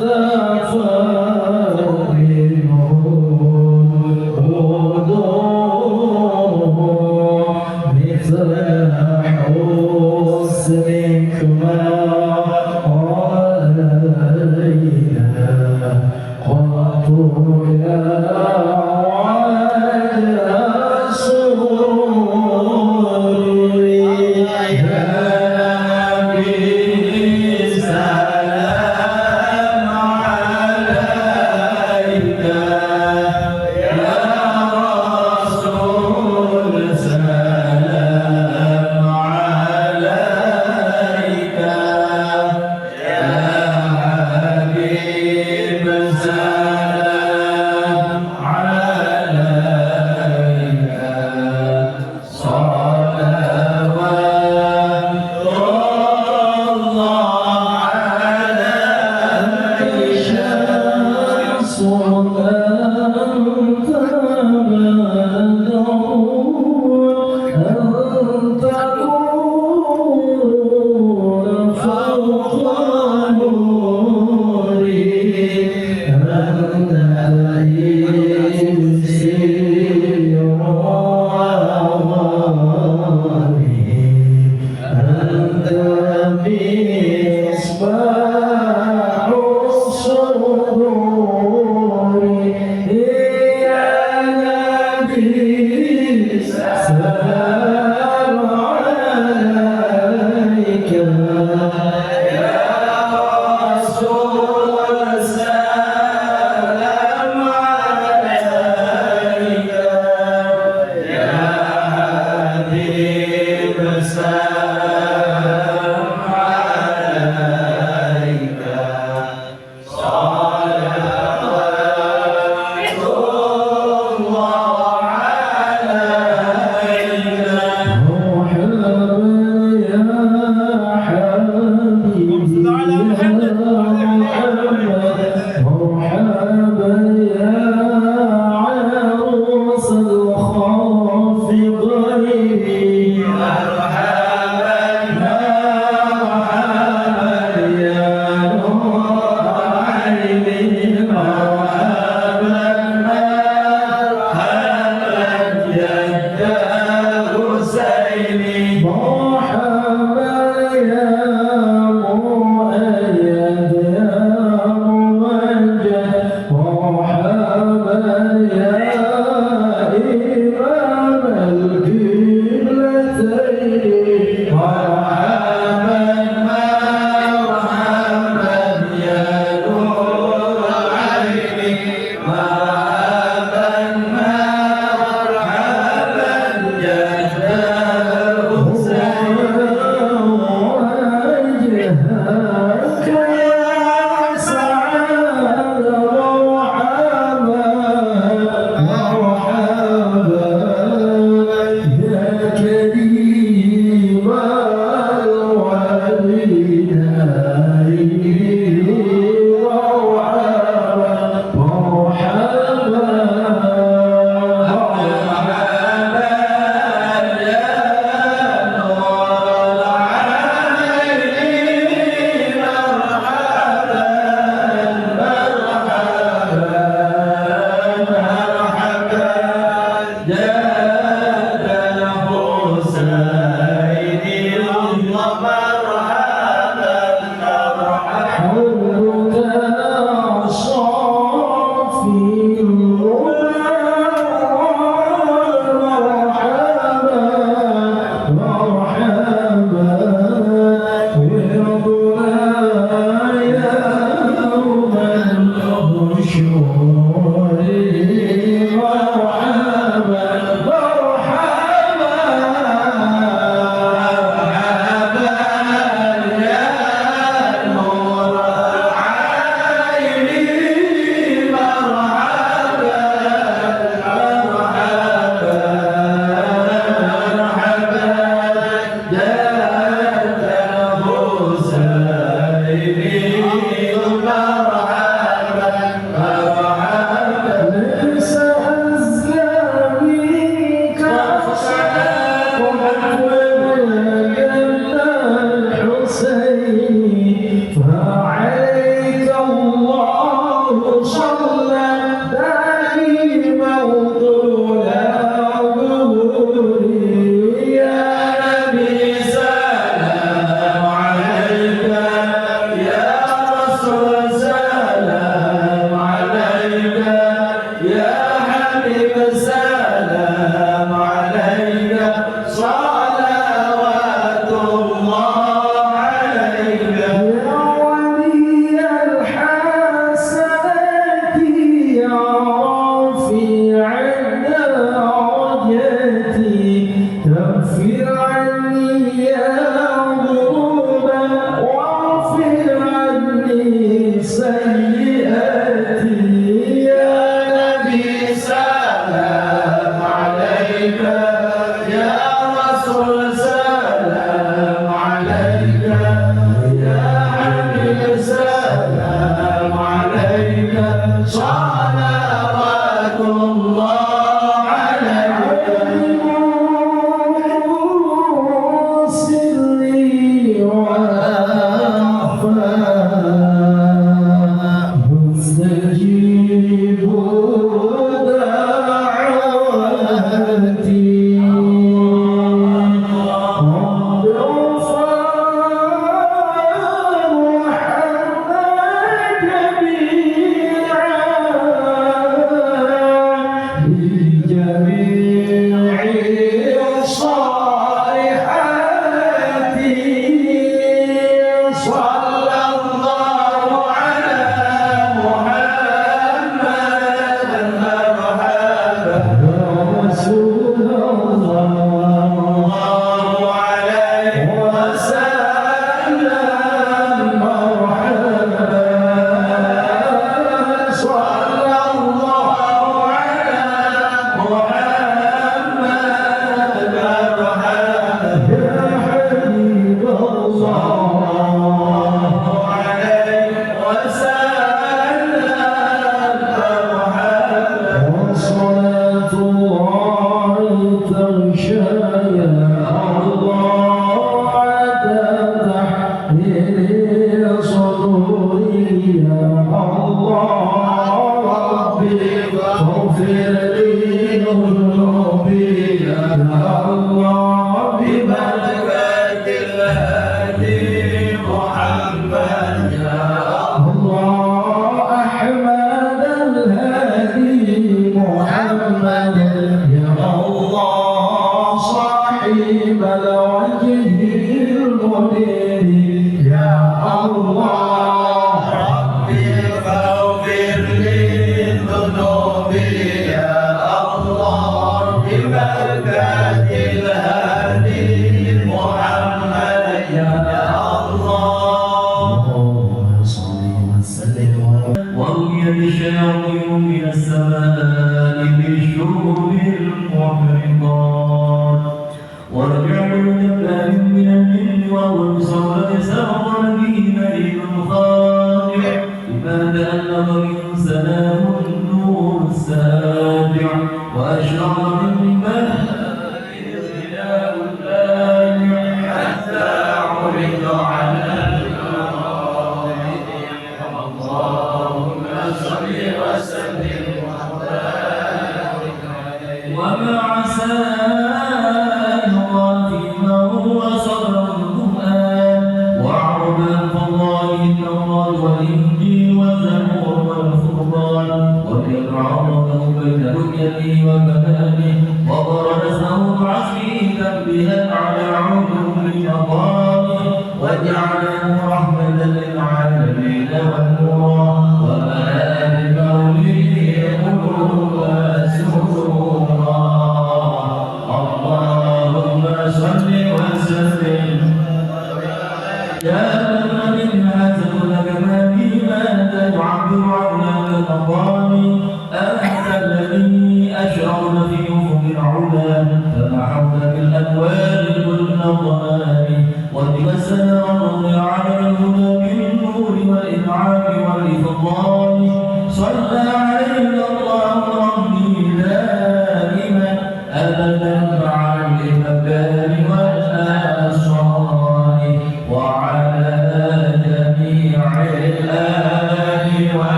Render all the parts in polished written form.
Salam alaika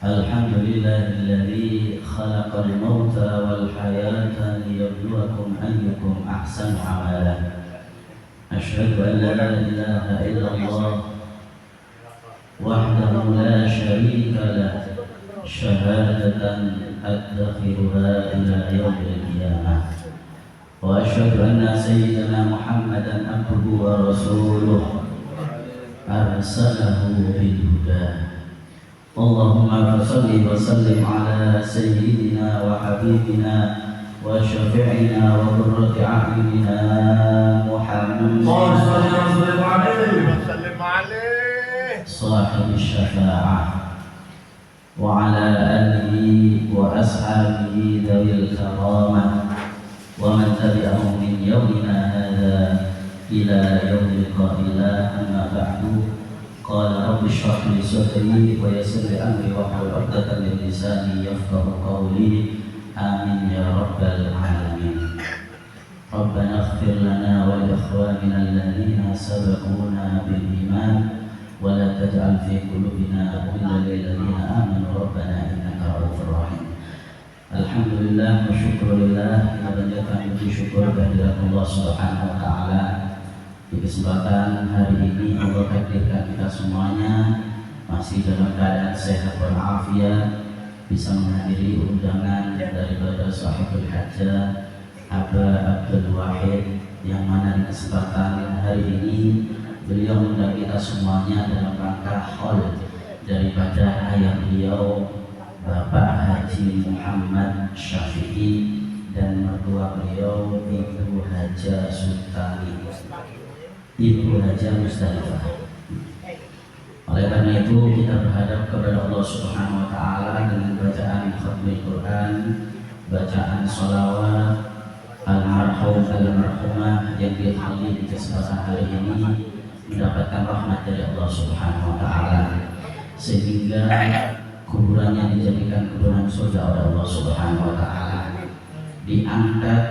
الحمد لله الذي خلق الموت والحياة ليبلوكم أيكم أحسن عملا. أشهد أن لا إله إلا الله وحده لا شريك له شهادة أدخرها إلى يوم القيامة. وأشهد أن سيدنا محمدا عبده ورسوله أرسله بالهدى. اللهم صل وسلم على سيدنا وحبيبنا وشفيعنا وقرة أعيننا محمد صاحب الشفاعة وعلى آله وأصحابه ذوي الكرامة ومن تبعهم من يومنا هذا إلى يوم لقاء الله. أما بعد، قال رب اشرح لي صدري ويسر لي أمري واحلل عقدة من لساني يفقهوا قولي. آمين يا رب العالمين. ربنا اغفر لنا ولإخواننا الذين سبقونا بالإيمان ولا تجعل في قلوبنا غلا للذين آمنوا ربنا إنك رؤوف رحيم. Alhamdulillah wa syukurillah, kita panjatkan puji syukur kehadirat Allah Subhanahu wa taala. Di kesempatan hari ini Allah takdirkan kita semuanya masih dalam keadaan sehat walafiat, bisa menghadiri undangan daripada sahibul hajah Aba Abdul Wahid, yang mana di kesempatan hari ini beliau mengundang kita semuanya dalam rangka haul daripada ayah beliau Bapak Haji Muhammad Syafi'i dan mertua beliau Ibu Haja Sultani, Ibu Haja Mustalifah. Oleh karena itu kita berhadap kepada Allah Subhanahu wa taala dengan bacaan khatmul Quran, bacaan sholawat almarhum almarhumah yang dihadiri di kesempatan hari ini mendapatkan rahmat dari Allah Subhanahu wa taala, sehingga kuburannya dijadikan kuburan surga oleh Allah Subhanahu wa taala. Diangkat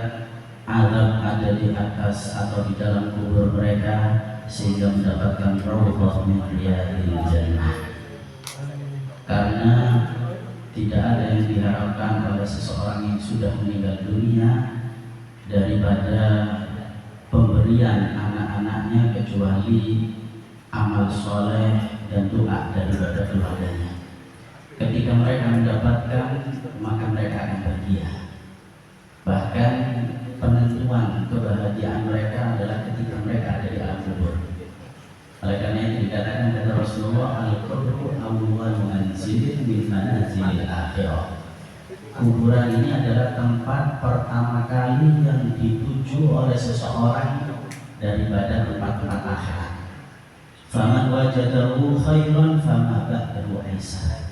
azab ada di atas atau di dalam kubur mereka sehingga mendapatkan rawdah min riyadil jannah. Karena tidak ada yang diharapkan pada seseorang yang sudah meninggal dunia daripada pemberian anak-anaknya kecuali amal soleh dan doa daripada keluarganya. Ketika mereka mendapatkan, maka mereka akan bahagia. Bahkan penentuan kebahagiaan mereka adalah ketika mereka ada di alam kubur. Oleh karena itu dikatakan kata Rasulullah, al-qubru awwalu manzilin min manazilil akhirah. Kuburan ini adalah tempat pertama kali yang dituju oleh seseorang daripada tempat-tempat akhirat. Faman wajadahu khairan fama ba'dahu aisar.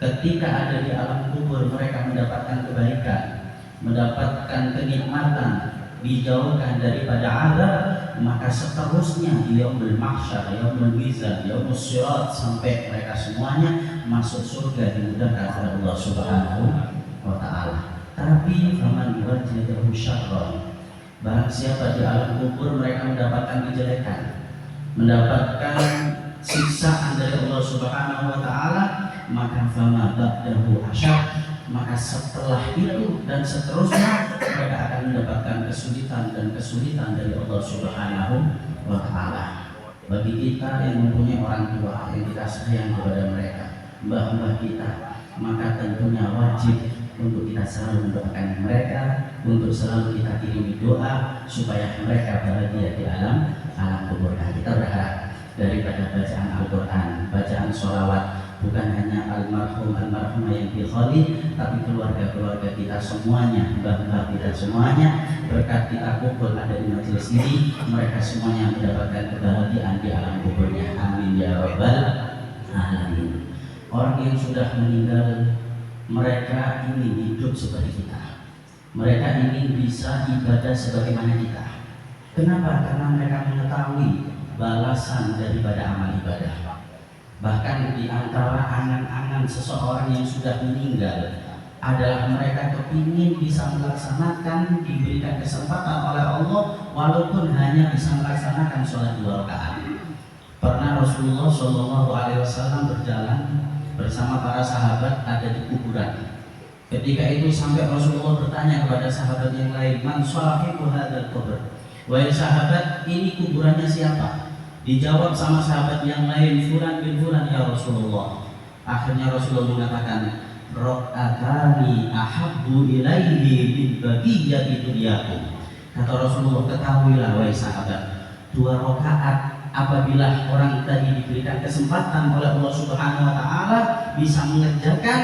Ketika ada di alam kubur mereka mendapatkan kebaikan, mendapatkan kenikmatan, dijauhkan daripada azab, maka seterusnya di yaumul mahsyar, yaumul mizan, yaumul sirat, sampai mereka semuanya masuk surga dimudahkan oleh Allah Subhanahu wa taala. Tapi faman wajadahu syarran, barang siapa di alam kubur mereka mendapatkan kejelekan, mendapatkan siksaan dari Allah Subhanahu wa taala, maka fama ba'dahu asyad, maka setelah itu dan seterusnya mereka akan mendapatkan kesulitan dan kesulitan dari Allah Subhanahu wa taala. Bagi kita yang mempunyai orang tua yang kita sayang kepada mereka, mbah-mbah kita, maka tentunya wajib untuk kita selalu mendoakan mereka, untuk selalu kita kirimi doa supaya mereka bahagia di alam kubur. Kita berharap daripada bacaan Al-Quran, bacaan sholawat, bukan hanya almarhumah yang dikholi, tapi keluarga-keluarga kita semuanya, mbah-mbah kita semuanya, berkat kita kumpul ada di majelis ini, mereka semuanya mendapatkan kebahagiaan di alam kuburnya. Amin ya rabbal alamin. Orang yang sudah meninggal, mereka ingin hidup seperti kita, mereka ingin bisa ibadah sebagaimana kita. Kenapa? Karena mereka mengetahui balasan daripada amal ibadah. Bahkan di antara angan-angan seseorang yang sudah meninggal adalah mereka kepingin bisa melaksanakan, diberikan kesempatan oleh Allah walaupun hanya bisa melaksanakan sholat 2 rakaat. Pernah Rasulullah Shallallahu Alaihi Wasallam berjalan bersama para sahabat ada di kuburan. Ketika itu sampai Rasulullah bertanya kepada sahabat yang lain, "Man sahibu hadzal qabr?" Wahai sahabat, ini kuburannya siapa? Dijawab sama sahabat yang lain, "Fulan bin Fulan ya Rasulullah." Akhirnya Rasulullah mengatakan, "Raq'atani ahabbu ilaihi min baqiyati dunyakum." Kata Rasulullah, ketahuilah wahai sahabat, 2 rakaat apabila orang tadi diberikan kesempatan oleh Allah Subhanahu wa taala bisa mengerjakan,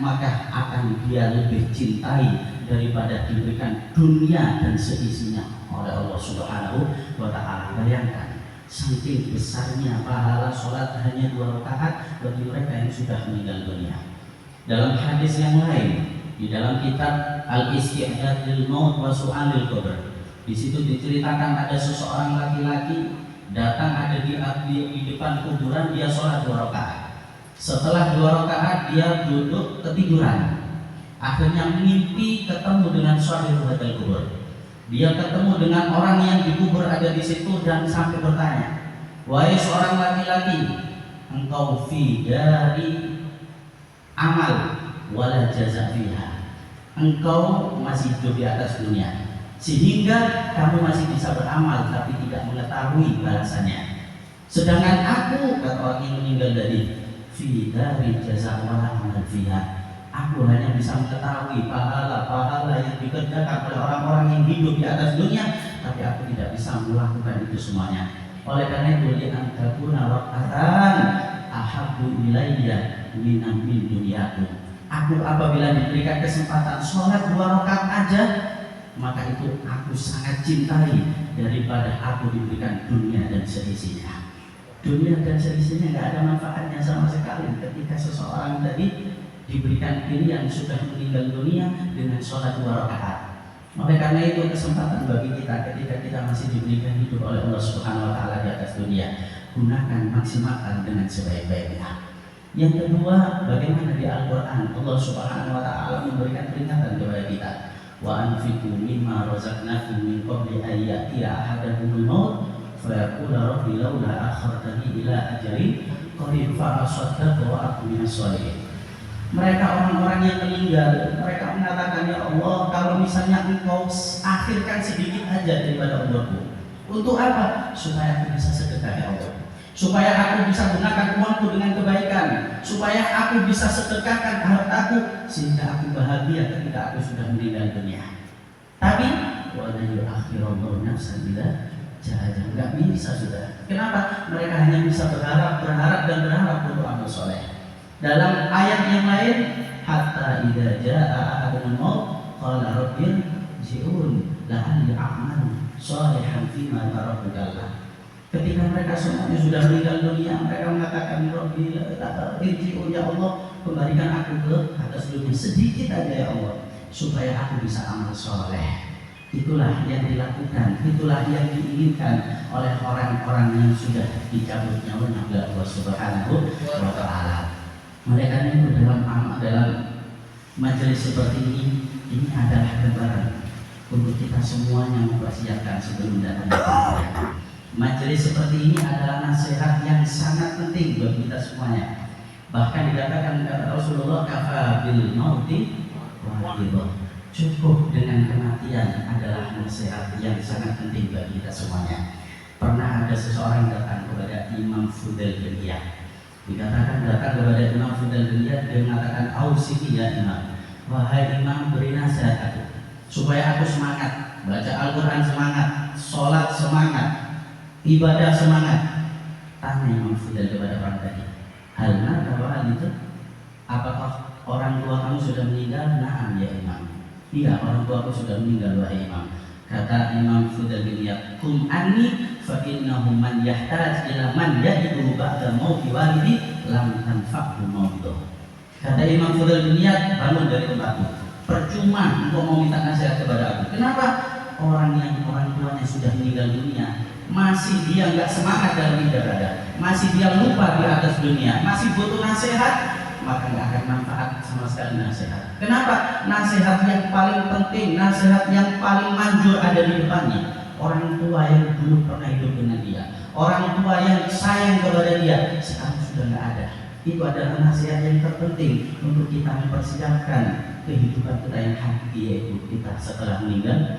maka akan dia lebih cintai daripada diberikan dunia dan seisinya oleh Allah Subhanahu wa taala. Bayangkan saking besarnya pahala sholat hanya 2 rakaat bagi mereka yang sudah meninggal dunia. Dalam hadis yang lain, di dalam kitab Al-Isti'dad lil Maut wa Su'alil Qabr, di situ diceritakan ada seseorang laki-laki datang ada di depan kuburan, dia sholat 2 rakaat. Setelah 2 rakaat dia duduk ketiduran. Akhirnya mimpi ketemu dengan sahibul hadal kubur. Dia ketemu dengan orang yang dikubur ada di situ dan sampai bertanya, "Wahai seorang laki-laki, engkau fi dari amal wala jaza fiha." Engkau masih hidup di atas dunia sehingga kamu masih bisa beramal tapi tidak mengetahui balasannya. Sedangkan aku, kata orang yang meninggal tadi, fi dari jaza wala amal fiha, aku hanya bisa mengetahui pahala-pahala yang dikerjakan oleh orang-orang yang hidup di atas dunia, tapi aku tidak bisa melakukan itu semuanya. Oleh karena itu, li antakuna waqatan ahabbu ilayya min dunyakum. Aku apabila diberikan kesempatan sholat 2 rakaat aja, maka itu aku sangat cintai daripada aku diberikan dunia dan seisinya. Dunia dan seisinya nggak ada manfaatnya sama sekali ketika seseorang tadi diberikan pilihan sudah meninggal dunia dengan sholat 2 rakaat. Oleh karena itu kesempatan bagi kita ketika kita masih diberikan hidup oleh Allah Subhanahu wa taala di atas dunia, gunakan, maksimalkan dengan sebaik-baiknya. Yang kedua, bagaimana di Al-Qur'an Allah Subhanahu wa taala memberikan peringatan kepada kita. Wa anfiqu mimma razaqnakum min qabli an ya'tiya ahadakumul maut fa yaqula rabbi laula akhartani ila ajalin qarib fa asaddaq wa akun minas shalihin. Mereka orang-orang yang meninggal, mereka mengatakan, "Ya Allah, kalau misalnya engkau akhirkan sedikit aja daripada umurku, untuk apa? Supaya aku bisa sedekah ya Allah, supaya aku bisa gunakan uangku dengan kebaikan, supaya aku bisa sedekahkan hartaku sehingga aku bahagia ketika aku sudah meninggal dunia." Tapi wa la yu'akhirullahu nafsan idza ja'a ajaluha, enggak bisa sudah. Kenapa? Mereka hanya bisa berharap dan berharap untuk amal soleh. Dalam ayat yang lain, hatta idza jaa ahadul maut qala rabbi ji'un la'alli a'malu shalihan fima taraktu kalla. Ketika mereka semuanya sudah meninggal dunia, mereka mengatakan, "Rabbi irji'un ya Allah, kembalikan aku ke atas dunia sedikit aja ya Allah, supaya aku bisa amal soleh." Itulah yang dilakukan, itulah yang diinginkan oleh orang-orang yang sudah dicabut nyawanya oleh Allah Subhanahu wa taala. Mereka itu dalam majelis seperti ini adalah gambaran untuk kita semuanya mempersiapkan sebelum datang kepada majelis seperti ini adalah nasihat yang sangat penting bagi kita semuanya. Bahkan dikatakan kata Rasulullah, "Kafa bil mauti wa'idhah." Cukup dengan kematian adalah nasihat yang sangat penting bagi kita semuanya. Pernah ada seseorang datang kepada Imam Fudail bin Iyad. Dikatakan datang kepada Imam Fudail bin Iyad, dia mengatakan, "Ausini ya Imam, wahai Imam, beri nasihat aku supaya aku semangat, baca Al-Quran semangat, sholat semangat, ibadah semangat." Tanya Imam Fudail kepada orang tadi, "Hal na'am itu? Apakah orang tua kamu sudah meninggal?" "Na'am ya Imam." "Iya, orang tua aku sudah meninggal wahai Imam." Kata Imam Fudail bin Iyad, "Kum anni fa innahu man yahtaj ila man yajidu ba'da mauti walidi lam tanfa'hu mautuh." Kata Imam Fudail bin Iyad, "Bangun dari tempatmu. Percuma engkau mau minta nasihat kepada aku. Kenapa? Orang yang orang tuanya sudah meninggal dunia, masih dia nggak semangat dalam ibadah, masih dia lupa di atas dunia, masih butuh nasihat, maka nggak akan manfaat sama sekali nasihat." Kenapa? Nasihat yang paling penting, nasihat yang paling manjur ada di depannya. Orang tua yang dulu pernah hidup dengan dia, orang tua yang sayang kepada dia sekarang sudah nggak ada. Itu adalah nasihat yang terpenting untuk kita mempersiapkan kehidupan kita yang hakiki, yaitu kita setelah meninggal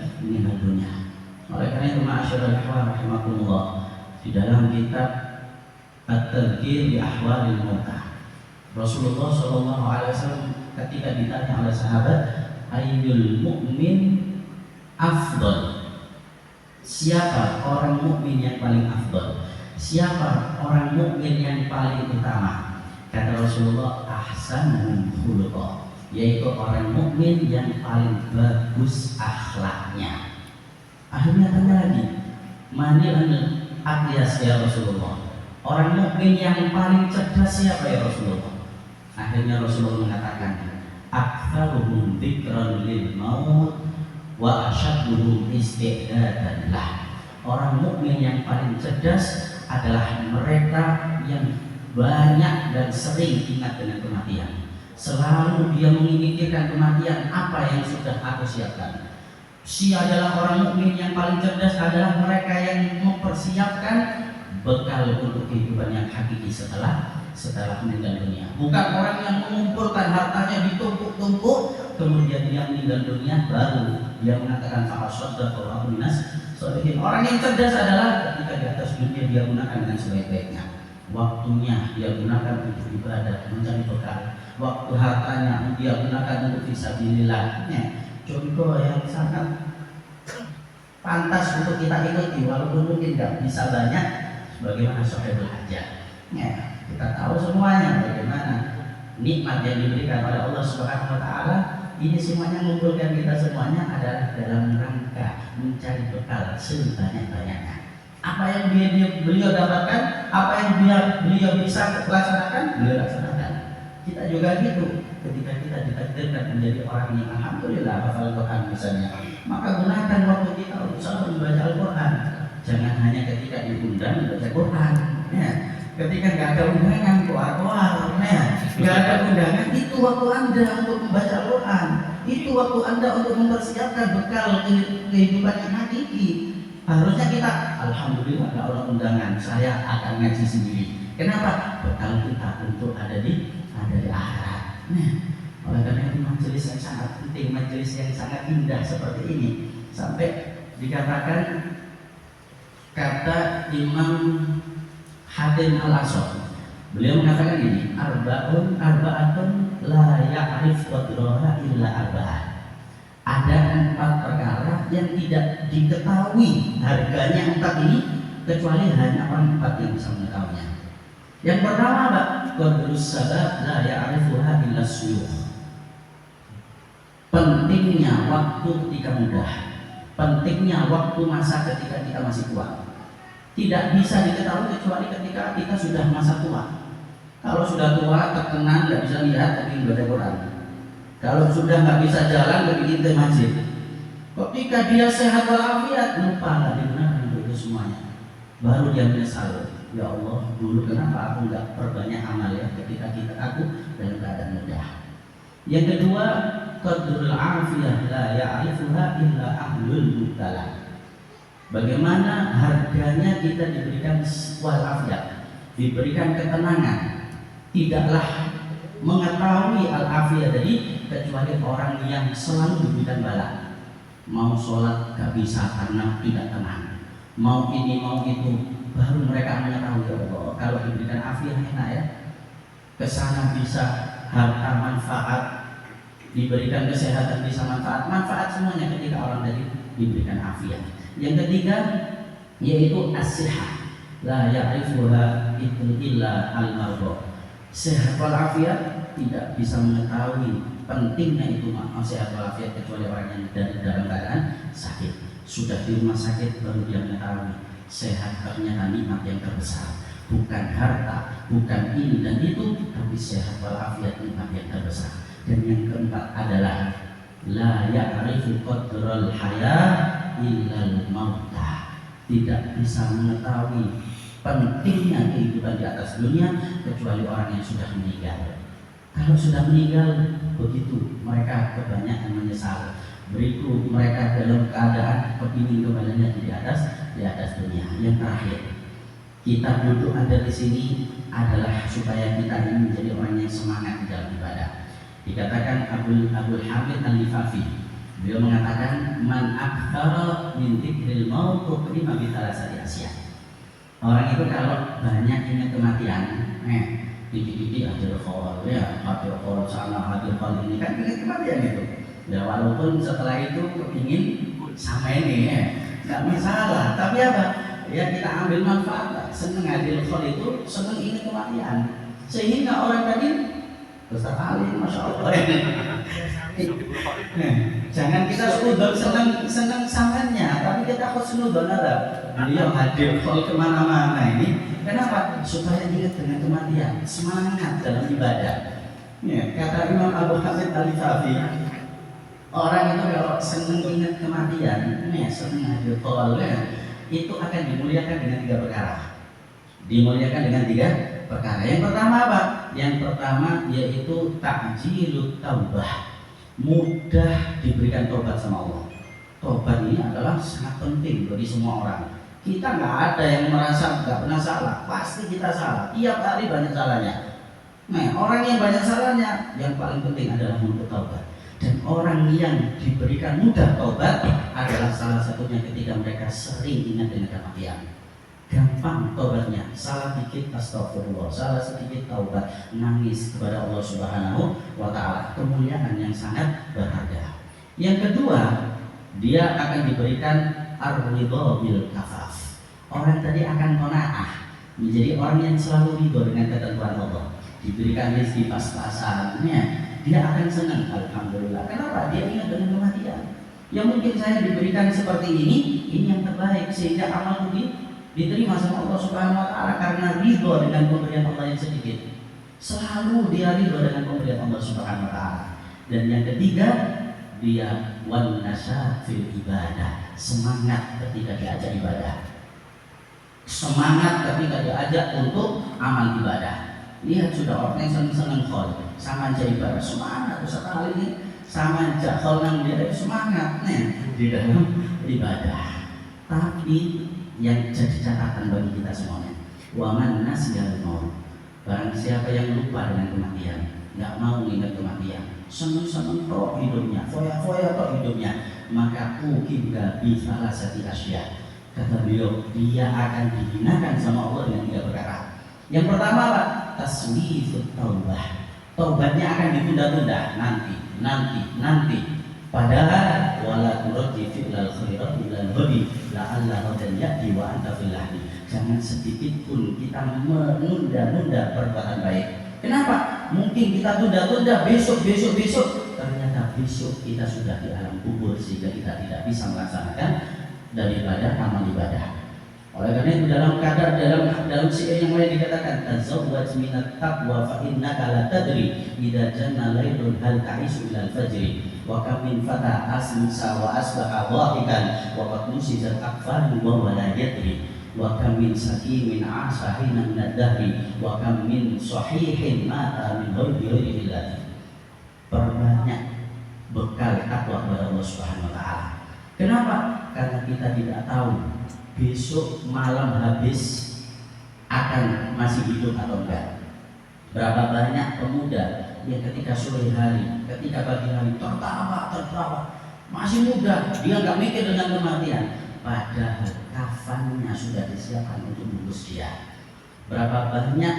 dunia. Oleh karena itu, ma'asyiral ikhwan rahimakumullah, di dalam kitab At-Tadhkir bi Ahwalil Mautah, Rasulullah SAW ketika ditanya oleh sahabat, ayyul mu'min afdal, siapa orang mukmin yang paling afdal, siapa orang mukmin yang paling utama? Kata Rasulullah, ahsanuhum khuluqa, yaitu orang mukmin yang paling bagus akhlaknya. Akhirnya tanya lagi, manil aqyas ya Rasulullah, orang mukmin yang paling cerdas siapa ya Rasulullah? Akhirnya Rasulullah mengatakan, aktsaruhum dzikran lil maut wa asyadduhum isti'dadan lah. Orang mukmin yang paling cerdas adalah mereka yang banyak dan sering ingat dengan kematian. Selalu dia memikirkan kematian, apa yang sudah aku siapkan. Adalah orang mukmin yang paling cerdas adalah mereka yang mempersiapkan bekal untuk kehidupan yang hakiki setelah meninggal dunia. Bukan orang yang mengumpulkan hartanya ditumpuk-tumpuk, kemudian dia meninggal dunia baru dia mengatakan faqad wa minas sholihin. Orang yang cerdas adalah ketika di atas dunia dia gunakan dengan sebaik-baiknya. Waktunya dia gunakan untuk ibadah, mencari bekal. Waktu hartanya dia gunakan untuk fisabilillah. Contoh yang sangat pantas untuk kita ikuti, walaupun mungkin tidak bisa banyak, bagaimana Sahibul Hajjah. Kita tahu semuanya bagaimana nikmat yang diberikan oleh Allah Subhanahu wa taala. Ini semuanya mengumpulkan kita semuanya adalah dalam rangka mencari bekal sebanyak-banyaknya. Apa yang beliau dapatkan, apa yang beliau bisa laksanakan, beliau laksanakan. Kita juga gitu. Ketika kita ditakdirkan menjadi orang yang alhamdulillah hafal Quran misalnya, maka gunakan waktu kita untuk selalu membaca Al-Quran. Jangan hanya ketika diundang membaca Quran. Ketika nggak ada undangan, nggak ada undangan, itu waktu Anda untuk membaca Al-Quran. Itu waktu Anda untuk mempersiapkan bekal kehidupan yang hakiki. Harusnya kita, alhamdulillah nggak ada undangan, saya akan ngaji sendiri. Kenapa? Bekal kita untuk ada di akhirat. Oleh karena itu majelis yang sangat penting, majelis yang sangat indah seperti ini, sampai dikatakan kata Imam Hatim Al-Asad, beliau mengatakan ini, arba'atun la ya'rif qadraha illa arba'ah. Ada 4 perkara yang tidak diketahui harganya 4 ini kecuali hanya orang 4 yang bisa mengetahuinya. Yang pertama apa? Qadrus sabab la ya'rifuha illa syuyukh. Pentingnya waktu ketika muda, pentingnya waktu masa ketika kita masih tua, tidak bisa diketahui kecuali ketika kita sudah masa tua. Kalau sudah tua, terkenal, nggak bisa lihat tapi baca Quran. Kalau sudah nggak bisa jalan, berbikin ke masjid. Ketika dia sehat walafiat, lupa nggak digunakan untuk itu semuanya. Baru dia menyesal, ya Allah, dulu kenapa aku nggak perbanyak amal ya ketika aku dalam keadaan muda. Yang kedua, qadrul afiyah la ya'rifuha illa ahlul mubtala. Bagaimana harganya kita diberikan walafiat, diberikan ketenangan. Tidaklah mengetahui al-afiyah tadi kecuali orang yang selalu diberikan bala. Mau sholat gak bisa karena tidak tenang, mau ini mau itu, baru mereka mengetahui ya Allah, kalau diberikan afiyah enak ya, kesana bisa harta manfaat, diberikan kesehatan bisa manfaat semuanya ketika orang tadi diberikan afiyah. Yang ketiga yaitu as-sihah la ya'rifuha illa al-marḍ. Sehat walafiat tidak bisa mengetahui pentingnya itu sehat walafiat kecuali orang yang dalam keadaan sakit. Sudah di rumah sakit baru dia mengetahui sehat ternyata nikmat yang terbesar, bukan harta, bukan ini dan itu, tapi sehat walafiat nikmat yang terbesar. Dan yang keempat adalah la ya'rifu qadral hayat illal mautah. Tidak bisa mengetahui pentingnya kehidupan di atas dunia kecuali orang yang sudah meninggal. Kalau sudah meninggal, begitu mereka kebanyakan menyesal. Berikut mereka dalam keadaan kepingin kembalinya di atas dunia. Yang terakhir, Kita duduk ada di sini adalah supaya kita ini menjadi orang yang semangat di dalam ibadah. Dikatakan Abdul Hamid Al-Lifafi, beliau mengatakan man akthara min dzikril maut ukrima bi thalathati asya. Orang itu kalau banyak ingat kematian, dikit-dikit hadir khol, ya hadir khol sana, hadir khol ini kan ingat kematian itu. Ya walaupun setelah itu kepingin sama ini ya, nggak masalah. Tapi apa? Ya kita ambil manfaat. Senang hadir khol itu, senang ingat kematian. Sehingga orang tadi Ustaz Ali, masya Allah. Jangan kita sudon senang samanya, tapi kita khusnudon ada. Beliau hadir khol kemana-mana ini. Kenapa? Supaya ingat dengan kematian, semangat dalam ibadah. Ya, kata Imam Abu Hamid Al-Lifafi, orang itu kalau senang ingat kematian, senang hadir khol, itu akan dimuliakan dengan 3 perkara. Dimuliakan dengan 3 perkara. Yang pertama apa? Yang pertama yaitu ta'jilut taubah. Mudah diberikan tobat sama Allah. Tobat ini adalah sangat penting bagi semua orang. Kita nggak ada yang merasa nggak pernah salah. Pasti kita salah. Tiap hari banyak salahnya. Nah, orang yang banyak salahnya, yang paling penting adalah untuk taubat. Dan orang yang diberikan mudah taubat adalah salah satunya ketika mereka sering ingat dengan kematian. Gampang taubatnya, salah dikit astagfirullah, salah sedikit taubat, nangis kepada Allah Subhanahu wa Ta'ala. Kemuliaan yang sangat berharga. Yang kedua, dia akan diberikan ar-ridha bil kafaf. Orang tadi akan qanaah, menjadi orang yang selalu ridho dengan ketentuan Allah. Diberikan rezeki pas-pasannya, dia akan senang. Alhamdulillah. Kenapa? Dia ingat dengan kematian. Yang mungkin saya diberikan seperti ini yang terbaik sehingga amal diterima sama Allah Subhanahu wa Ta'ala karena ridho dengan pemberian Allah yang sedikit. Selalu dia ridho dengan pemberian Allah Subhanahu wa Ta'ala. Dan yang ketiga, dia wan nasya fil ibadah, semangat ketika diajak ibadah. Semangat ketika diajak untuk amal ibadah. Lihat sudah orang yang senang khol, sama aja ibadah, semangat sekali ini, sama aja khol nang dia semangat di dalam ibadah. Tapi yang jadi catatan bagi kita semuanya, waman nasyal maut, barang siapa yang lupa dengan kematian, nggak mau ingat kematian, senang-senang toh hidupnya, foya-foya toh hidupnya, maka ukibda bi salasati asya. Kata beliau, dia akan dihinakan sama Allah dengan 3 perkara. Yang pertama apa? Taswifut taubah. Taubatnya akan ditunda-tunda, nanti. Padahal wala turji fi'lal khairat ilal bagi la'alla radan ya'ti wa anta fil lahdi. Jangan sedikit pun kita menunda-nunda perbuatan baik. Kenapa? Mungkin kita tunda-tunda besok. Ternyata besok kita sudah di alam kubur sehingga kita tidak bisa melaksanakan daripada amal ibadah. Oleh karena itu dalam syair yang lain dikatakan tazawwaj minat taqwa fa innaka la tadri idza janna lailun hal ta'isu ilal fajri wa kam min fata asmisa wa asbaha dhahikan wa qad nusizat aqfalu wa la yadri wa kam min sakimin asahina min ad-dahri wa kam min sahihin mata min ghairi illah. Perbanyak bekal takwa kepada Allah Subhanahu wa Ta'ala. Kenapa? Karena kita tidak tahu besok malam habis akan masih hidup atau enggak. Berapa banyak pemuda yang ketika sore hari, ketika pagi hari tertawa, masih muda, dia nggak mikir dengan kematian. Padahal kafannya sudah disiapkan untuk bungkus dia. Berapa banyak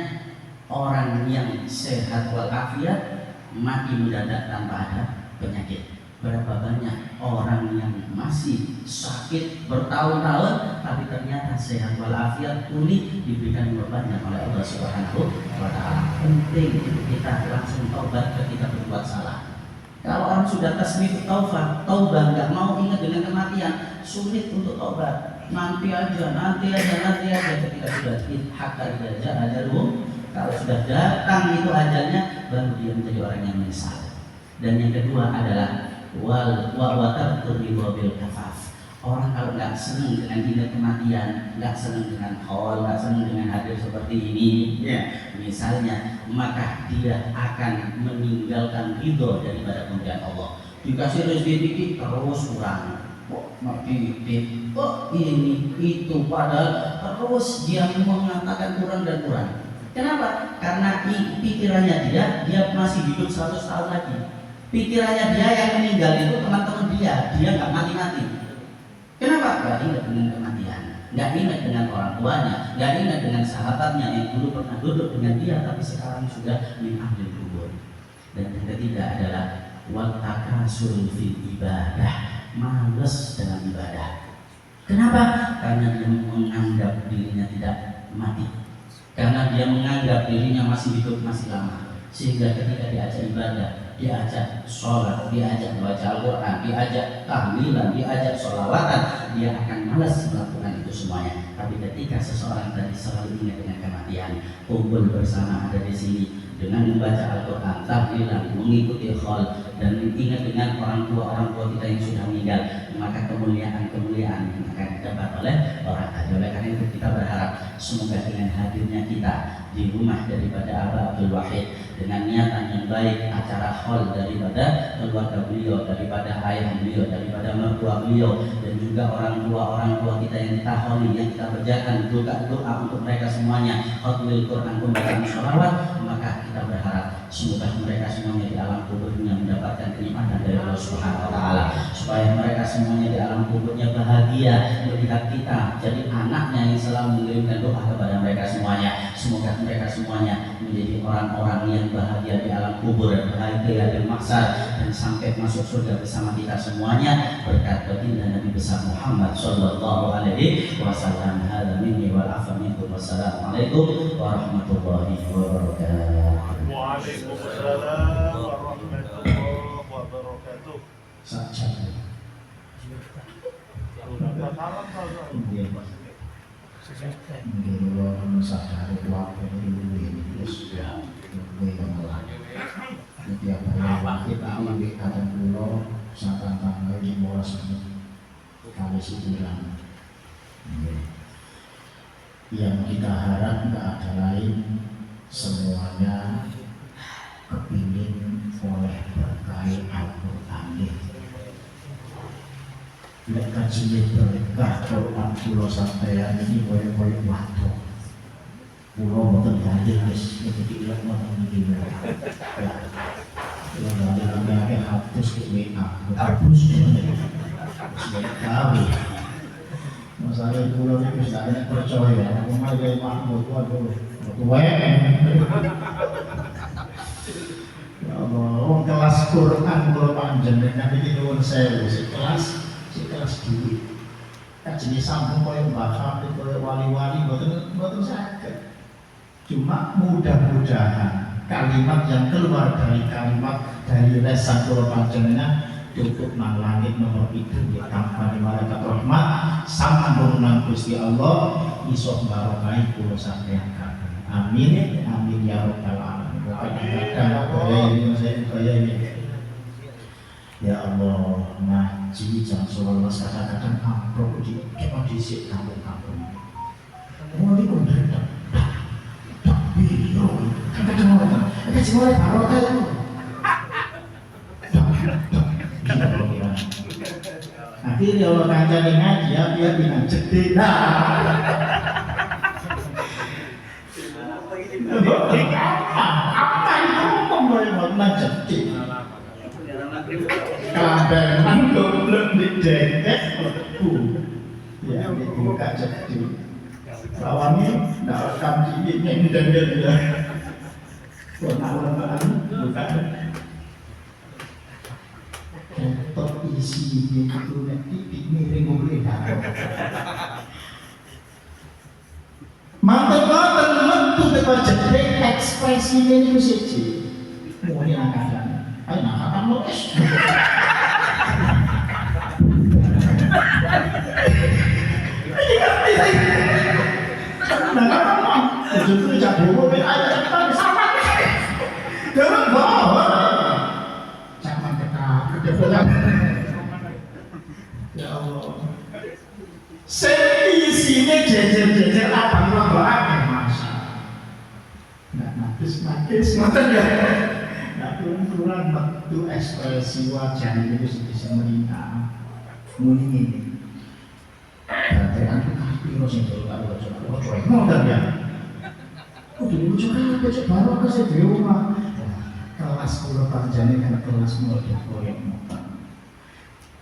orang yang sehat walafiat mati mendadak tanpa ada penyakit. Berapa banyak orang yang masih sakit bertahun-tahun tapi ternyata sehat walafiat pulih diberikan banyak oleh Allah Subhanahu wa Ta'ala. Penting kita langsung taubat ketika berbuat salah. Kalau orang sudah tasmif taubat nggak mau ingat dengan kematian, sulit untuk taubat. Nanti aja ketika sudah hatta aja ajarum, kalau sudah datang itu ajalnya baru dia menjadi orang yang menyesal. Dan yang kedua adalah bil kafaf. Orang kalau nggak senang dengan ingat kematian, nggak senang dengan haul, nggak senang dengan hadir seperti ini, misalnya, maka dia akan meninggalkan ridho daripada pemberian Allah. Dikasih rezeki dikit terus kurang, kok ngedidik, kok ini itu, padahal terus dia mengatakan kurang dan kurang. Kenapa? Karena pikirannya dia masih hidup 100 tahun lagi. Pikirannya dia yang meninggal itu teman-teman dia nggak mati-mati. Kenapa? Gak ingat dengan kematian, gak ingat dengan orang tuanya, gak ingat dengan sahabatnya yang dulu pernah duduk dengan dia tapi sekarang sudah min ahlil kubur. Dan yang ketiga adalah watakasul fil ibadah, males dengan ibadah. Kenapa? Karena dia menganggap dirinya tidak mati, karena dia menganggap dirinya masih hidup, masih lama, sehingga ketika diajak ibadah, diajak sholat, diajak baca Al-Quran, diajak tahlilan, diajak sholawatan, dia akan malas melakukan itu semuanya. Tapi ketika seseorang tadi selalu ingat dengan kematian, kumpul bersama ada di sini dengan membaca Al-Quran, tahlilan, mengikuti khol, dan ingat dengan orang tua kita yang sudah meninggal, maka kemuliaan yang akan didapat oleh orang tadi. Oleh karena itu kita berharap semoga dengan hadirnya kita di rumah daripada Aba Abdul Wahid, dengan niatan yang baik, acara khol daripada keluarga beliau, daripada ayah beliau, daripada mertua beliau, dan juga orang tua kita yang ditaholi, yang kita berjalan doa untuk mereka semuanya, khatmil Quran, pembacaan sholawat, maka kita berharap semoga mereka semuanya di alam kuburnya mendapatkan kenikmatan dari Allah Subhanahu wa Ta'ala, supaya mereka semuanya di alam kuburnya bahagia melihat kita jadi anaknya yang selalu mengirimkan doa kepada mereka semuanya. Semoga mereka semuanya menjadi orang-orang yang bahagia di alam kubur, bahagia di mahsyar, dan sampai masuk surga bersama kita semuanya berkat baginda Nabi besar Muhammad sallallahu alaihi wasallam. Hada minni wal afa minkum. Wassalamualaikum warahmatullahi wabarakatuh. Waalaikumsalam warahmatullahi wabarakatuh. Saja. Mungkin sadari waktu ini sudah mengelang. Setiap hari waktu kami kadang pulau saat tanggal 15 menit kali sebulan. Yang kita harap tidak ada lain, semuanya kepingin oleh berkait Al-Quran. Lek kajian berkah Quran pulau sampeyan ini koyo-koyo waktu pulau mboten hadir wis iki lek mboten iki ya kalau ada hapus ke WA hapus kami masalah pulau itu sudah percaya rumah gaya makmur waduh ya Allah kelas Quran pulau panjenengan iki nuwun sewu kelas duit kan jenis sambung kaya bakal kaya wali-wali betul sakit. Cuma mudah-mudahan kalimat yang keluar dari lesan kula panjenengan cukup nang langit nomor itu ya tanpa di malaikat rahmat sambung nang Gusti Allah iso barokai kula sampeyan kabeh. Amin amin ya rabbal alamin. Ya Allah, ngaji jam 11 kadang-kadang ambruk di kondisi kampung-kampung. Mau dikundang tak biru, kadang-kadang orang, semua barokah itu. Akhirnya Allah kancane ngaji, dia bilang jedih. Apa itu membuat jedih? Kabelan goblok dideket lebu ya dibuka jadi lawannya nggak rekam ini dan dia warna-warna buka laptop isinya itu nanti miring boleh mantan metu teko jedek ekspresinya itu siji mulai angkatan ayo angkatan lo justru jago aja sama jangan bawa zaman kedepan ya Allah isinya jejer abang-abang masa nggak nakis mata ya nggak turun-turun waktu ekspresi wajah itu bisa melintas muni ini. Berarti aku piro sing dulu tak baca. Kok cuek ngoten ya. Kok dulu baca baru ke sing di rumah. Kelas kula panjenengan kelas model koyo ngoten.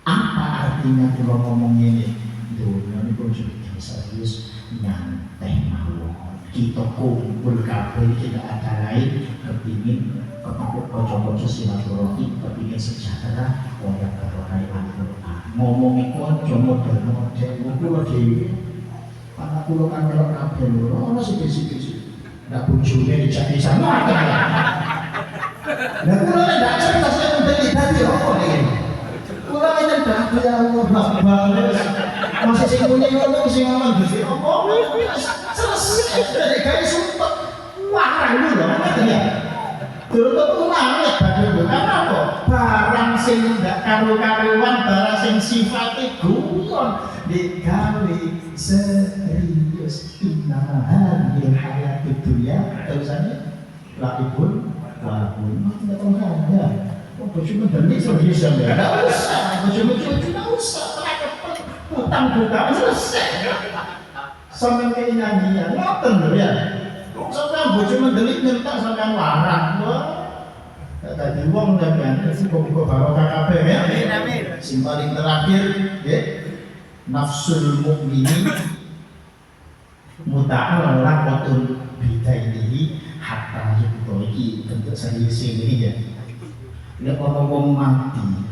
Apa artinya kula ngomong ini? Dunia ini pun sudah serius nyantai mawon. Kita kumpul kabeh tidak ada lain kepingin ketemu kocok-kocok silaturahmi, kepingin sejahtera, orang barokah Al-Quran. Ngomongin kocok model-model, kula dhewe anak kula kan melok kabeh lho, ana sithik-sithik. Ndak bojone dijak di sana kan. Lah kula nek ndak cerdas nek mendeli dadi apa iki? Kula nek dadi ya Allah bales. Masih sing punya ngono sing ngomong Gusti apa? Selesai dari gawe sumpah. Warang lho ngoten ya. Durung langit badhe karena apa? Barang sing ndak karo-karuan, barang sing sifate guyon digawe serius. Inna hadhil hayatud dunya terusannya lakipun walaupun tidak tahu ya. Oh, cuma demi serius ya. Enggak usah, cuma tidak usah. Utang buka selesai. Sampai ke nyanyian, ngoten lho ya. Sampai bojo mendelik nyentak sampean larang. Wah. Dadi wong sampean buka barokah kabeh ya. Amin. Sing paling terakhir nggih. Nafsul mukmini muta'allaqatun bidainihi hatta yaqta iki bentuk serius ini ya. Nek ana wong mati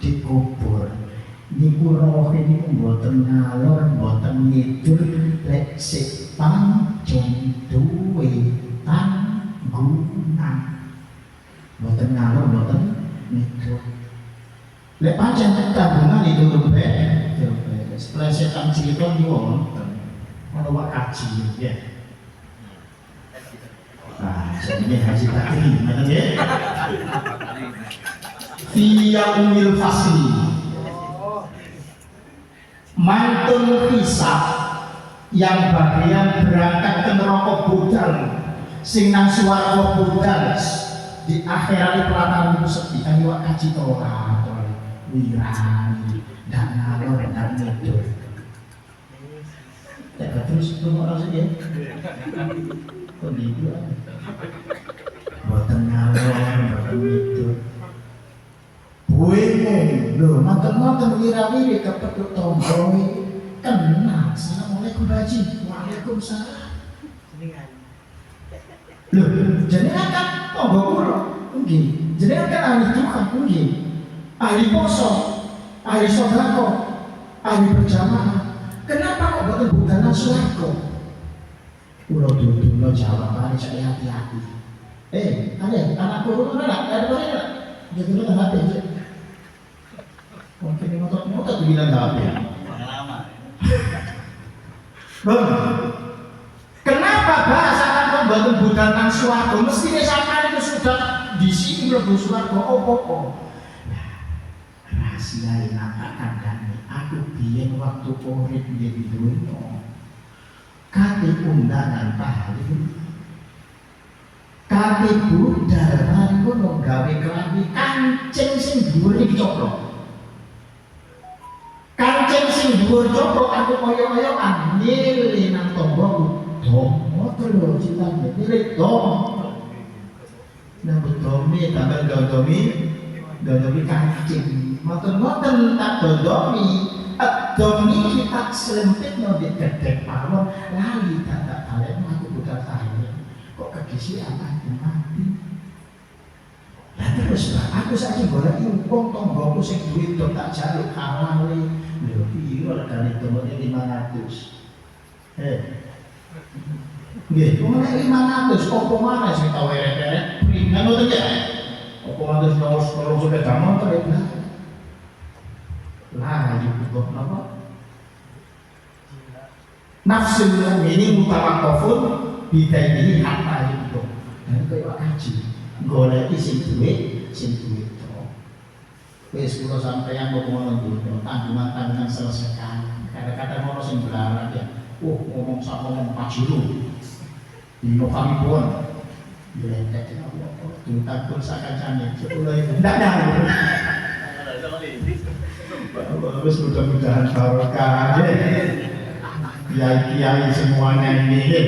dikubur niku rohe niku mboten ngalor mboten ngidur lek sik pancen duwe tanggungan mboten ngalor mboten ngidur lek pancen tanggungan itu setelah setan cerita niku wonten ana wak kaji ya. Nah, ini haji takdir ngoten nggih. Fi yaumil fasli mantun hisab yang bagian berangkat ke neraka budal sing nang swarga budal di akhirat pelataran itu sepi kan iwak kaji ora wirani dan ngalor dan ngidur ya terus rumah orang saja kok gitu boten ngalor boten ngidur Wih, lho, mantan-mantan wira-wiri kepeduk tombol kena. Assalamualaikum Haji. Waalaikumsalam. Lho, jenengan kan tombol kula. Nggih. Jenengan kan ahli Tuhan, nggih. Ahli poso, ahli sedekah, ahli berjamaah. Kenapa kok boten budalan swarga? Kula dulu jawabane saya hati-hati. Kalian anak kula ada mana? Jadi lu tak hati. Mungkin motor bilang tak apa. Pengalaman. Kenapa bahasa kan membantu budalan suatu? Mestinya sampai itu sudah di sini lebih suatu. Oh. Rahasia yang akan kami. Aku biar waktu urip di dunia. Kati undangan tahlil. Kati budal kono gawe kelambi kancing sing dhuwur iki coplok. Kancing sing dhuwur coplok aku kaya-kayaan nyele nang tonggo domo terus citane nyele domo. Nang domi tambah domi kancing. Moten-moten tak domi. Domi kita selempitno di gedek pawon lali tak balik aku budal tahlil. Kok kegisian aku mati. Lah terus aku saiki golek wong tanggaku sing duit do tak jaluk halale. Lho piro regane domone 500. Nggih, wong nek 500 opo maneh sing tau eret-eret pringan ngoten ya. Opo maneh terus sepeda motor ya. Lah kok napa? Nafsul ini mutawaqqafun bidaini hatta itu. Dan kaya kaji golek sing duwe to. Wis kula sampeyan ngomong ngono tanggungan-tanggungan selesaikan. Kadang-kadang ono sing belarak ya. Ngomong sak ngomong pajulu. Dino kami pun dilentek apa ditakut sak kancane 10.000. Ndak nang. Terus mudah-mudahan barokah ya. Kiai-kiai semuanya ini ya.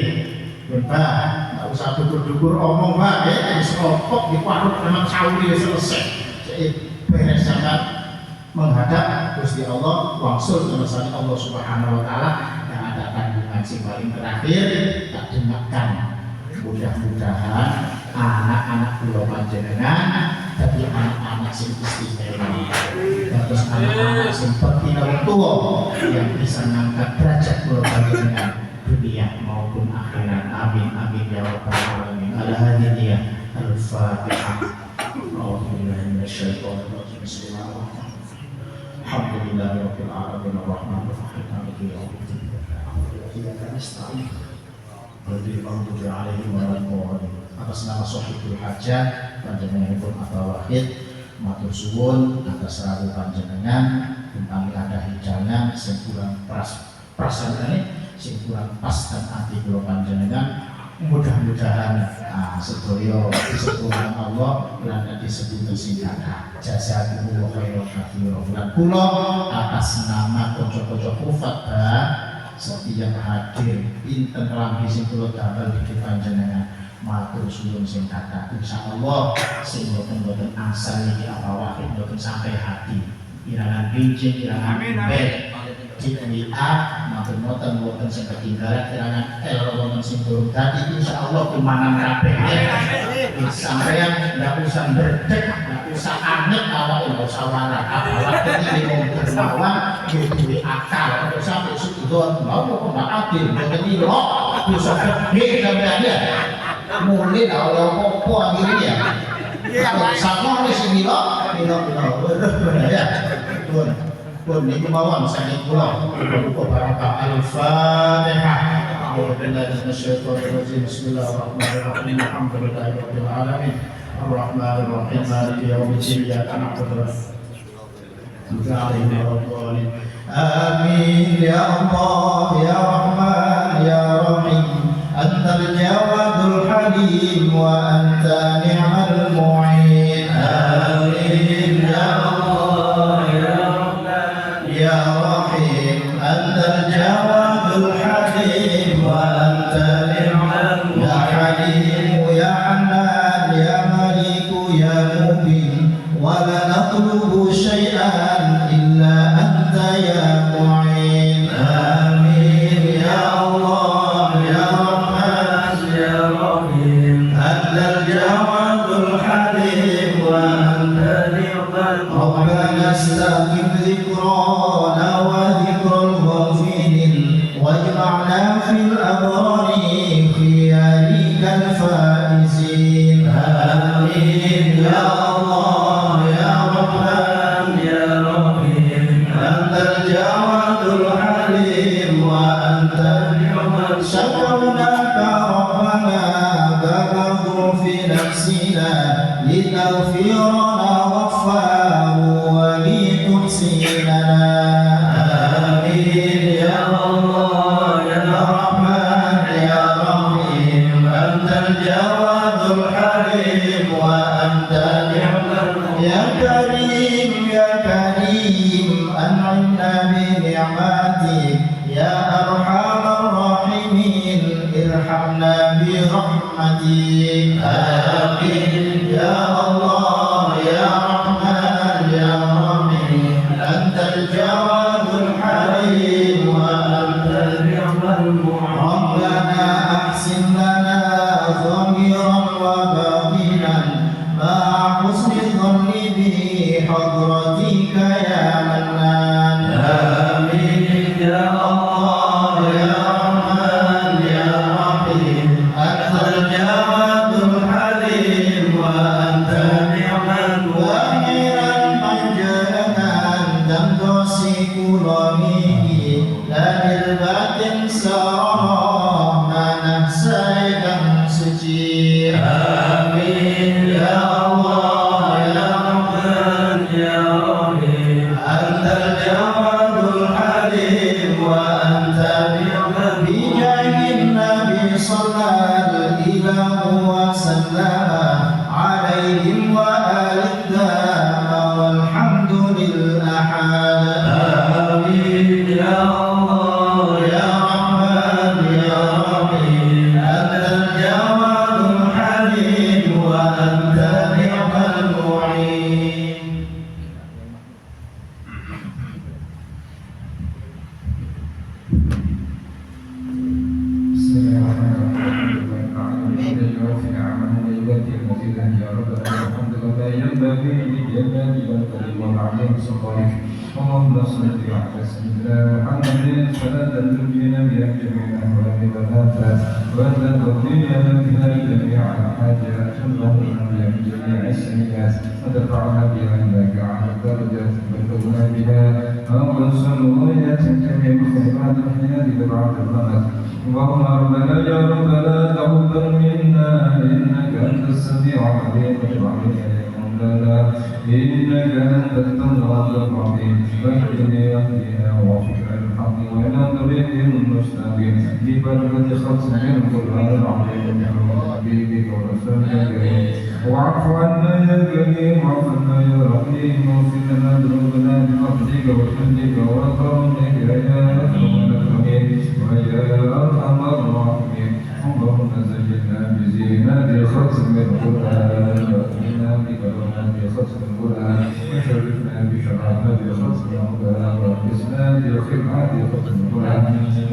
Mbak, nggak usah dukur-dukur omong Mbak ya. Terus rokok di warung memang sauri selesai. Jadi beres sangat menghadap Gusti Allah, wangsul kebesaran Allah Subhanahu Wa Taala yang ada kandungan si paling terakhir tak dengarkan. Mudah-mudahan anak-anak pulau panjenengan tapi anak-anak sing istimewa, terus anak-anak sing pertinawan tua yang bisa mengangkat derajat pulau panjenengan dunia maupun akhirat. Amin amin ya rabbal alamin. Ala hadhihi al-Fatihah. A'udzubillahi minasyaitonir rajim. Bismillahirrahmanirrahim. Alhamdulillahirabbil alamin arrahmanir rahim maliki yaumiddin. Iyyaka nasta'in. Atas nama Sohibul Hajat panjenenganipun Abah Wahid matur suwun atas rawuh panjenengan tentang ada hijangan sing kurang prasarane sing kurang pas dan ati kula panjenengan. Mudah-mudahan sedaya disebutkan Allah lan disebut singkatan jazakumullahu khairan katsiran. Lan kula atas nama kanca-kanca kufat setiap hadir pinten lambi sing kula damel di panjenengan matur suwun sing kathah insyaallah sing boten asal iki apa wae boten sampai hati irangan pincin irangan bed WA matur boten sing ketinggalan irangan wonten sing durung dadi insyaallah kumanan kabeh sampeyan ndak usah berdek ndak usah anget awake ndak usah warak awake iki wong dermawan duwe akal kok sampe sudon mau kok ndak adil boten ilok bisa gede sampeyan ya mulai oleh apa akhirnya ya sama oleh si Milo ya pun ini mawon sakit pulau buka barokah al-Fatihah. Bismillahirrahmanirrahim. Alhamdulillahirabbil alamin arrahmanir rahim maliki yaumiddin iyyaka na'budu wa iyyaka nasta'in. Amin ya Allah ya Rahman ya Rahim. Antal jawadul halim wa anta ni'mal mu'in. Amin ya Allah ya Rahman ya Rahim. Antal jawadul halim wa anta ni'mal mu'in. Ya Halim ya Hanan ya Malik ya Mubin wa la natlubu syai'an illa anta ya mu'in. Amin ya Allah ya ربنا استغفر ذكرانا وذكر الغافلين واجمعنا في الأبرار خيارك الفائزين. آمين يا الله يا رحمن يا رحيم. أنت الجواد الحليم وأنت النعمة. شكرناك ربنا بلغوا في نفسنا لتغفرنا غفار ولتحسننا. آمين يا الله يا رحمن يا رحيم. أنت الجواد الحليم وأنت نعم يا كريم يا كريم. أنعمنا بنعمتك يا أرحم الراحمين. ارحمنا برحمتك. آمين يا الله يا رحمن يا رحيم. أنت الجواد الحليم وأنت نعم المعين. ربنا أحسن لنا ظاهرا وباطنا مع حسن الظن بحضرتك يا منان. آمين يا الله يا رحمن يا رحيم. أنت الجواد الحليم وأنت نعم ظاهرا منجانا تمتصي كرمه لا بالباطن سرى ما نحسيك مسجي. آمين يا الله يا رحمن يا رحيم. أنت الجواد الحليم وأنت نعم بجاه النبي صلى الإله وسلم عليهم وآل الدام والحمد للأحد. وسيلة يا رب الحمد لله ينبغي لجلال وجهك وعظيم سلطانك اللهم صل على سيدنا محمد صلاة تنجينا بها جميع الأهوال والآفات وتقضينا بها جميع الحاجات اللهم بها جميع السيئات وترفعنا بها إليك على الدرجات وتبلغنا بها أوصل غاياتك من خيرات الحياة ببعض الممات اللهم ربنا يا ربنا تقبل منا إنك أنت السميع العليم وتب علينا يا مولانا إنك أنت التواب الرحيم واهدنا واهدنا ووفقنا للحق وإلى طريق المستقيم ببركة ختم القرآن العظيم بحرمة حبيبك ورسولك الكريم واعف عنا يا كريم واعف عنا يا رحيم واغفر لنا ذنوبنا بفضلك وجودك وكرمك يا أكرم الأكرمين ويا أرحم الراحمين اللهم زينا بزينة ختم القرآن وأكرمنا بكرامة ختم القرآن وشرفنا بشرافة ختم القرآن وأكرمنا بخدمة ختم القرآن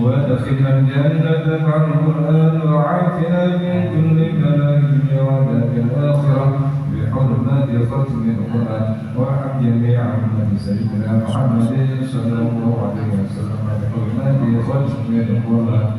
وادخلنا الجنة مع القرآن وعافنا من كل بلاء وعذاب الآخرة بحرمة ختم القرآن وارحم جميع أمة سيدنا محمد صلى الله عليه وسلم بحرمة ختم القرآن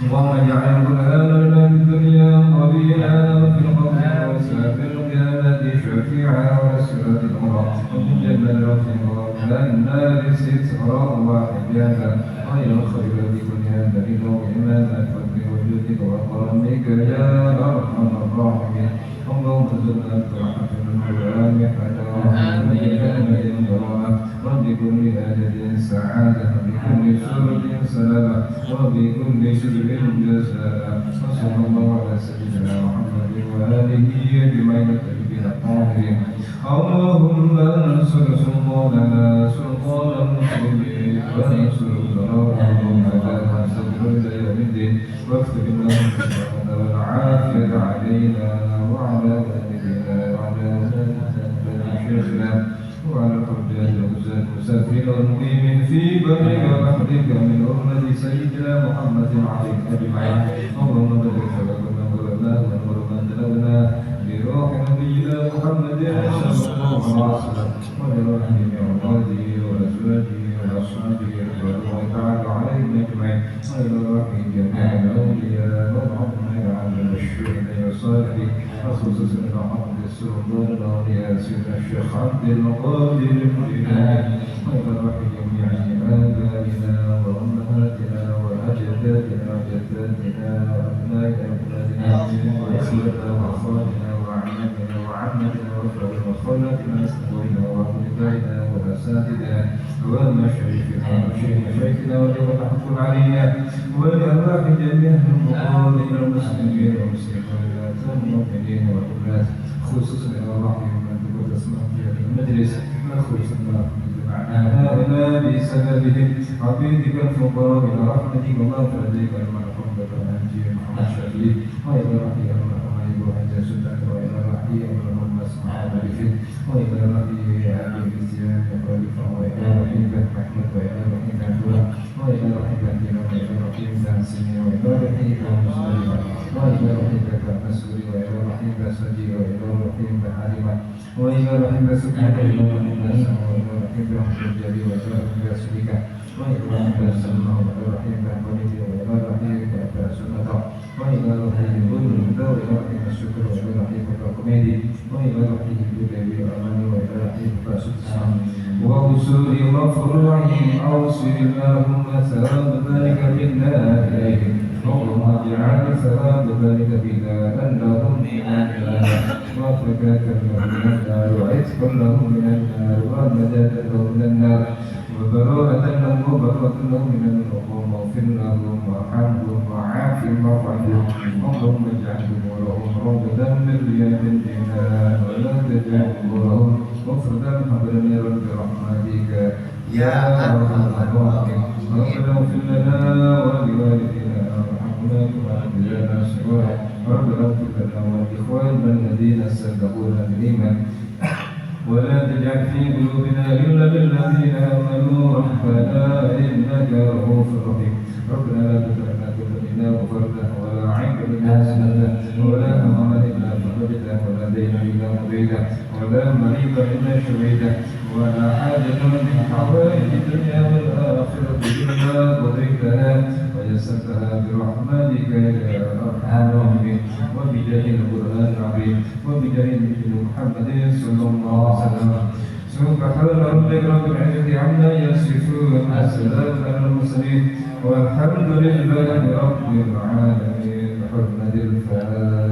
اللهم اجعل القرآن لنا في الدنيا قليلا وفي القبر وسافر القيامة شفيعا وسرة الأمراء وفي الجنة رفيقا ومن النار سترا وحجابا خير الخير بكلها دليل وإيمان الفضل وجودك وكرمك يا أرحم الراحمين اللهم زدنا برحمة القرآن حلاوة وبكلمة كرامة وبكل أجل سعادة وبكل سرور سلامة وبكل شر جزاء وصلى الله على سيدنا محمد وآله أجمعين الطيبين الطاهرين اللهم انصر سلطاننا سلطان المسلمين وانصر ضرورهم على سبيل يوم الدين واكتب لهم الصحة والعافية علينا وعلى والدينا وعلى شيخنا وعلى الحجاج والغزاة المسافرين والمقيمين في برك وبحرك من أمة سيدنا محمد عليك أجمعين اللهم بارك لنا ولنا ونور من تلونا بروح نبينا محمد صلى الله عليه وسلم ولروح جميع أولاده وأزواجه وأصحابه رضوان الله تعالى عليهم أجمعين ولروح جميع الأولياء والعظماء على الشهداء والصالحين وخصوصا محمد السلطان الأولياء سيدنا الشيخ عبد القادر الجيلاني ولروح جميع آبائنا وأمهاتنا وأجدادنا وجداتنا وأبنائنا وأولادنا وإخوتنا وأخواننا وأعمامنا وعمتنا وأخواننا وخالاتنا وأخواننا وأولادنا وأساتذتنا ومشايخنا ومشايخنا ولمن حق علينا ولأرواح جميع المقربين المسلمين والمسلمات والمؤمنين والمؤمنات خصوصا أرواح من تسمع في هذا المجلس خصوصا هؤلاء بسببهم عبيدك الفقراء إلى رحمتك ومغفرتك المرحوم بك محمد شفيع وإلى رحمتك المرحوم إبراهيم سلطان وإلى رحمتك اللهم اسمع بك وإلى رحمتك أبي الإسلام خليفة وإلى رحمتك أحمد وإلى رحمتك أبوه وإلى رحمتك دينا وإلى رحمتك سنين وإلى رحمتك مصطفى وإلى رحمتك مسؤول وإلى رحمتك سجي وإلى رحمتك حليمة وإلى رحمتك سبحانك اللهم وإلى رحمتك الجليل وإلى رحمتك سبحانك وإلى رحمتك سلمى وإلى رحمتك وليد وإلى رحمتك سنة وإلى رحمتك الهدى وإلى رحمتك الشكر وإلى رحمتك الكوميدي وإلى رحمتك الجليل والأمان وإلى رحمتك سبحان وأصول مفروعه أوصل اللهم ثواب ذلك منا إليه اللهم اجعل ثواب ذلك بنا أنهم من النار وفكاك لهم من النار وعتقا لهم من النار ونجاة لهم من النار وبراءة لهم وبراءة لهم من النار واغفر لهم وارحمهم وعافهم واعف عنهم اللهم اجعل قبورهم روضة من رياض الجنان ولا تجعل قبورهم مفردا حضرا برحمتك يا أرحم الراحمين ربنا اغفر لنا ولوالدينا وارحمنا كما ربنا صغارا ربنا اغفر لنا ولإخواننا الذين سبقونا بالإيمان ولا تجعل في قلوبنا غلا للذين آمنوا ربنا إنك رؤوف رحيم ربنا لا تدع لنا ذنوبنا وفردا ولا عيبا إلا سنته ولا أمر إلا فرجته ولا دين إلا قضيته ولا مريض إلا شفيته ولا حاجة من حوائج الدنيا والآخرة إلا قضيتها ويسرتها برحمتك يا أرحم الراحمين وبجاه القرآن العظيم وبجاه نبينا محمد صلى الله عليه وسلم سبحان ربك رب العزة عما يصفون وسلام على المرسلين والحمد لله رب العالمين بحرمة الفاتحة.